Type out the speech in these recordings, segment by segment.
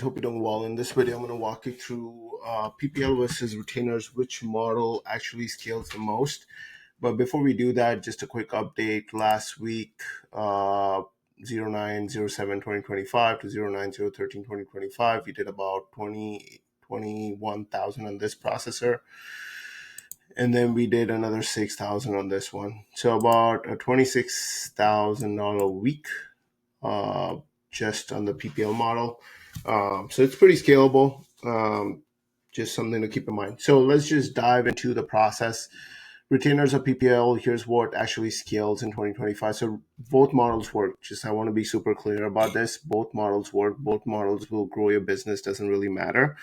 Hope you're doing well. In this video, I'm going to walk you through PPL versus retainers, which model actually scales the most. But before we do that, just a quick update. Last week, 09/07/2025 to 09/013/2025, we did about 21,000 on this processor. And then we did another 6,000 on this one. So about a $26,000 a week just on the PPL model. So it's pretty scalable. Just something to keep in mind. So let's just dive into the process. Retainers of PPL, here's what actually scales in 2025. So both models work. Just I want to be super clear about this. Both models work. Both models will grow your business. Doesn't really matter.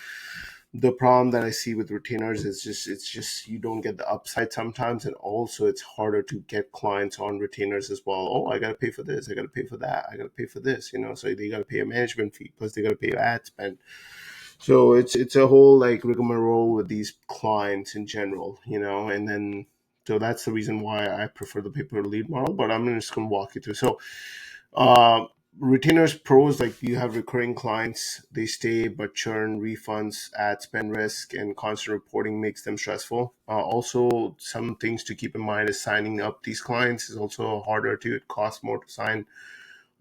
The problem that I see with retainers is it's just you don't get the upside sometimes, and also it's harder to get clients on retainers as well. Oh, I gotta pay for this, I gotta pay for that, I gotta pay for this, so they gotta pay a management fee, plus they gotta pay ad spend. So it's a whole like rigmarole with these clients in general, and then so that's the reason why I prefer the pay per lead model, but I'm just gonna walk you through. So uh, retainers pros, like you have recurring clients, they stay but churn, refunds, ad spend risk, and constant reporting makes them stressful. Also, some things to keep in mind is signing up these clients is also harder to, it costs more to sign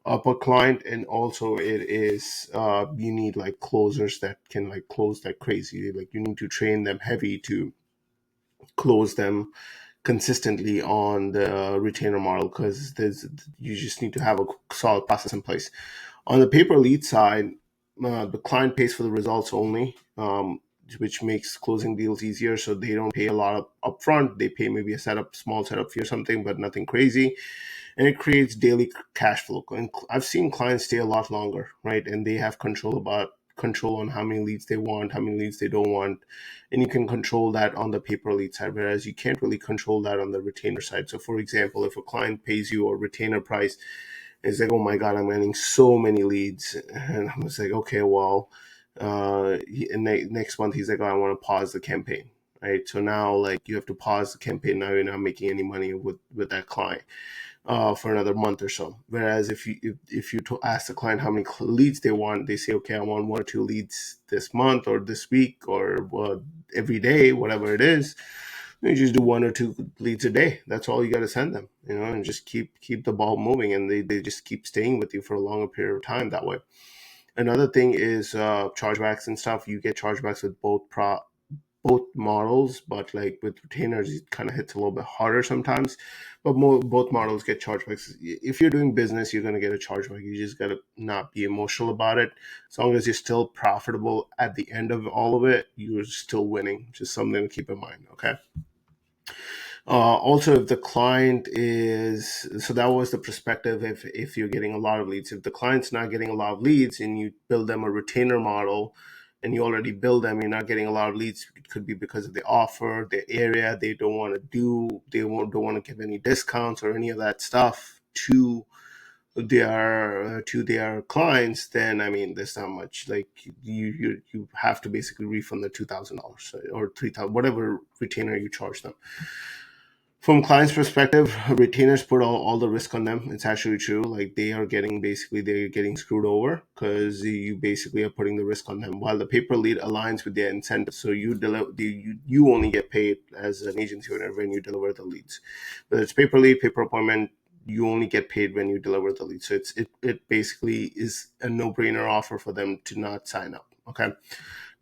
up a client, and also it is you need like closers that can like close like crazy. Like you need to train them heavy to close them consistently on the retainer model, because you just need to have a solid process in place. On the paper lead side, the client pays for the results only, which makes closing deals easier. So they don't pay a lot of upfront. They pay maybe a small setup fee or something, but nothing crazy. And it creates daily cash flow. And I've seen clients stay a lot longer, right? And they have control on how many leads they want, how many leads they don't want. And you can control that on the paper lead side, whereas you can't really control that on the retainer side. So for example, if a client pays you a retainer price, it's like, oh my God, I'm getting so many leads. And I was like, okay, well, and next month he's like, oh, I want to pause the campaign. Right. So now like you have to pause the campaign. Now you're not making any money with that client for another month or so. Whereas if you to ask the client how many leads they want, they say, okay, I want 1 or 2 leads this month or this week or every day, whatever it is. You just do 1 or 2 leads a day. That's all you got to send them, and just keep the ball moving, and they just keep staying with you for a longer period of time that way. Another thing is chargebacks and stuff. You get chargebacks with both models, but like with retainers, it kind of hits a little bit harder sometimes. But both models get chargebacks. If you're doing business, you're going to get a chargeback. You just got to not be emotional about it. As long as you're still profitable at the end of all of it, you're still winning. Just something to keep in mind. Okay. Also, if the client is, so that was the perspective. If you're getting a lot of leads, if the client's not getting a lot of leads and you build them a retainer model, and you already build them, you're not getting a lot of leads. It could be because of the offer, the area, they don't want don't want to give any discounts or any of that stuff to their clients. Then I mean, there's not much. Like you have to basically refund the $2,000 or $3,000, whatever retainer you charge them. From client's perspective, retainers put all the risk on them. It's actually true. Like they're getting screwed over because you basically are putting the risk on them. While the paper lead aligns with their incentives, so you only get paid as an agency owner when you deliver the leads. Whether it's paper lead, paper appointment, you only get paid when you deliver the lead. So it basically is a no-brainer offer for them to not sign up. Okay.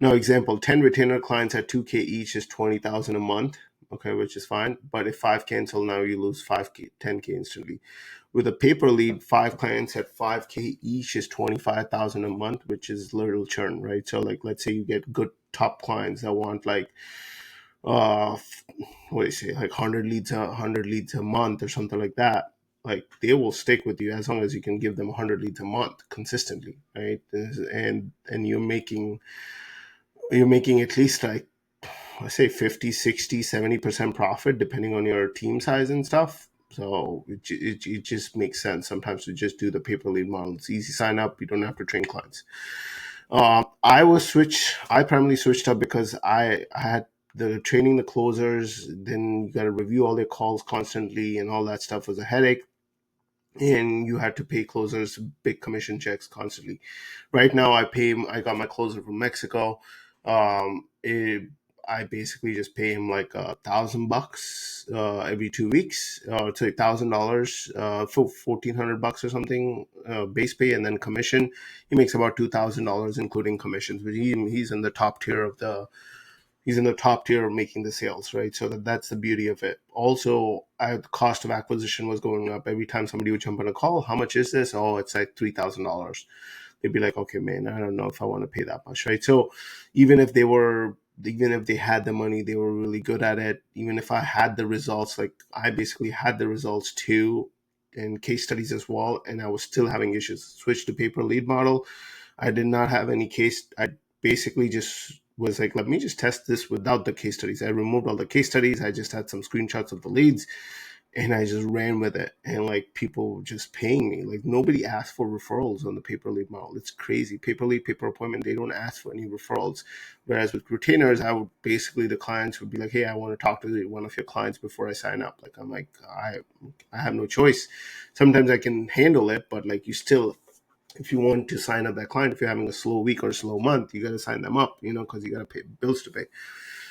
Now, example: 10 retainer clients at $2K each is $20,000 a month. Okay, which is fine. But if 5 cancel, now you lose 5K, 10K instantly. With a paper lead, 5 clients at 5K each is 25,000 a month, which is little churn, right? So like, let's say you get good top clients that want like, what do you say, like 100 leads a month or something like that. Like they will stick with you as long as you can give them 100 leads a month consistently, right? And you're making at least like, I say 50, 60, 70% profit depending on your team size and stuff. So it just makes sense sometimes to just do the paper lead model. It's easy sign up. You don't have to train clients. I primarily switched up because I had the training the closers. Then you got to review all their calls constantly, and all that stuff was a headache. and you had to pay closers big commission checks constantly. Right now, I got my closer from Mexico. I basically just pay him like $1,000 every 2 weeks, it's like $1,000 for $1,400 or something base pay, and then commission. He makes about $2,000 including commissions, but he's in the top tier of making the sales, right? So that's the beauty of it. Also, the cost of acquisition was going up every time somebody would jump on a call. How much is this? Oh, it's like $3,000. They'd be like, okay, man, I don't know if I want to pay that much, right? So even if they had the money, they were really good at it. Even if I had the results, like I basically had the results too, and case studies as well, and I was still having issues. Switch to pay per lead model. I did not have any case. I basically just was like, let me just test this without the case studies. I removed all the case studies. I just had some screenshots of the leads, and I just ran with it. And like people just paying me. Like nobody asked for referrals on the paper lead model. It's crazy. Paper lead, paper appointment, they don't ask for any referrals. Whereas with retainers, I would basically, the clients would be like, hey, I want to talk to one of your clients before I sign up. Like I'm like, I have no choice. Sometimes I can handle it, but like you still, if you want to sign up that client, if you're having a slow week or a slow month, you got to sign them up, because you got to pay bills to pay.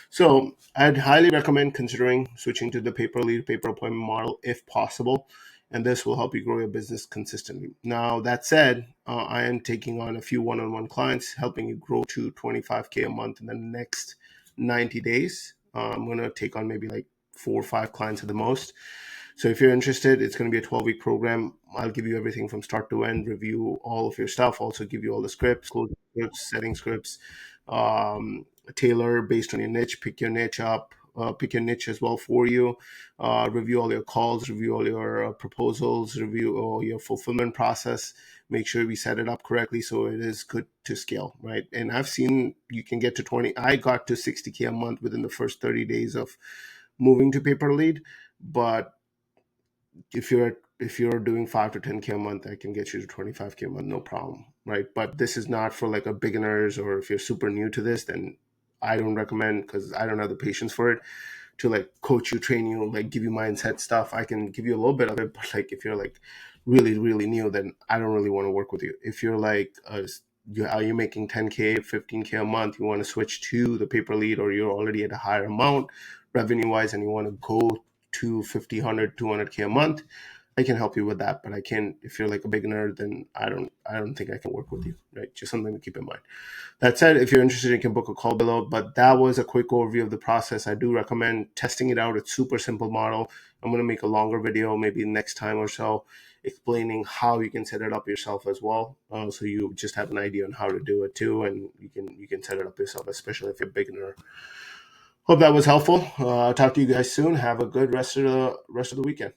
So I'd highly recommend considering switching to the paper lead, paper appointment model if possible. And this will help you grow your business consistently. Now, that said, I am taking on a few one-on-one clients, helping you grow to 25K a month in the next 90 days. I'm going to take on maybe like 4 or 5 clients at the most. So if you're interested, it's going to be a 12-week program. I'll give you everything from start to end, review all of your stuff, also give you all the scripts, closing scripts, setting scripts, um, tailor based on your niche, pick your niche up, pick your niche as well for you, review all your calls, review all your proposals, review all your fulfillment process, make sure we set it up correctly so it is good to scale, right? And I've seen you can get to 20, I got to 60K a month within the first 30 days of moving to paper lead. But if you're doing 5 to 10K a month, I can get you to 25K a month, no problem, right? But this is not for like a beginners, or if you're super new to this, then I don't recommend, because I don't have the patience for it to like coach you, train you, like give you mindset stuff. I can give you a little bit of it, but like if you're like really really new, then I don't really want to work with you. If you're like are you making 10K 15K a month, you want to switch to the paper lead, or you're already at a higher amount revenue wise and you want to go to 50, 100, 200K a month, I can help you with that. But I can't, if you're like a beginner, then I don't think I can work with you, right? Just something to keep in mind. That said, if you're interested, you can book a call below. But that was a quick overview of the process. I do recommend testing it out. It's super simple model. I'm going to make a longer video maybe next time or so, explaining how you can set it up yourself as well, so you just have an idea on how to do it too, and you can set it up yourself, especially if you're a beginner. Hope that was helpful. Talk to you guys soon. Have a good rest of the weekend.